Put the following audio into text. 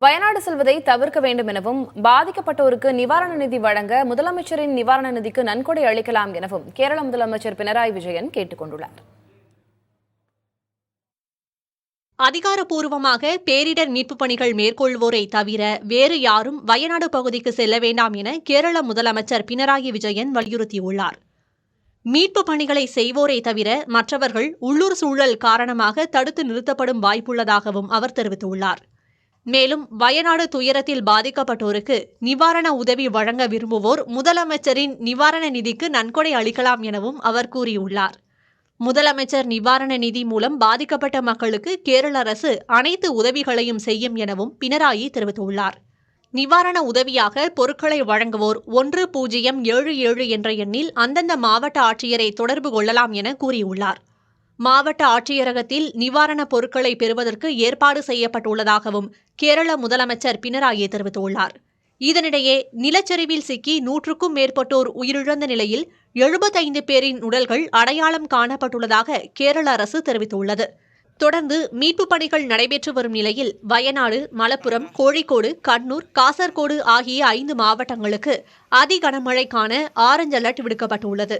வயநாடு செல்வதை தவிர்க்க வேண்டும் எனவும் பாதிக்கப்பட்டோருக்கு நிவாரண நிதி வழங்க முதலமைச்சரின் நிவாரண நிதிக்கு நன்கொடை அளிக்கலாம் எனவும் கேரள முதலமைச்சர் பினராயி விஜயன் கேட்டுக் கொண்டுள்ளார். அதிகாரப்பூர்வமாக பேரிடர் மீட்புப் பணிகள் மேற்கொள்வோரை தவிர வேறு யாரும் வயநாடு பகுதிக்கு செல்ல வேண்டாம் என கேரள முதலமைச்சர் பினராயி விஜயன் வலியுறுத்தியுள்ளார். மீட்புப் பணிகளை செய்வோரை தவிர மற்றவர்கள் உள்ளூர் சூழல் காரணமாக தடுத்து நிறுத்தப்படும் வாய்ப்புள்ளதாகவும் அவர் தெரிவித்துள்ளார். மேலும் வயநாடு துயரத்தில் பாதிக்கப்பட்டோருக்கு நிவாரண உதவி வழங்க விரும்புவோர் முதலமைச்சரின் நிவாரண நிதிக்கு நன்கொடை அளிக்கலாம் எனவும் அவர் கூறியுள்ளார். முதலமைச்சர் நிவாரண நிதி மூலம் பாதிக்கப்பட்ட மக்களுக்கு கேரள அரசு அனைத்து உதவிகளையும் செய்யும் எனவும் பினராயி தெரிவித்துள்ளார். நிவாரண உதவியாக பொருட்களை வழங்குவோர் 1077 என்ற எண்ணில் அந்தந்த மாவட்ட ஆட்சியரை தொடர்பு கொள்ளலாம் என கூறியுள்ளார். மாவட்ட ஆட்சியரகத்தில் நிவாரணப் பொருட்களை பெறுவதற்கு ஏற்பாடு செய்யப்பட்டுள்ளதாகவும் கேரள முதலமைச்சர் பினராயி தெரிவித்துள்ளார். இதனிடையே நிலச்சரிவில் சிக்கி 100க்கும் மேற்பட்டோர் உயிரிழந்த நிலையில் 75 பேரின் உடல்கள் அடையாளம் காணப்பட்டுள்ளதாக கேரள அரசு தெரிவித்துள்ளது. தொடர்ந்து மீட்புப் பணிகள் நடைபெற்று வரும் நிலையில் வயநாடு, மலப்புரம், கோழிக்கோடு, கண்ணூர், காசர்கோடு ஆகிய 5 மாவட்டங்களுக்கு அதி கனமழைக்கான ஆரஞ்ச் அலர்ட் விடுக்கப்பட்டுள்ளது.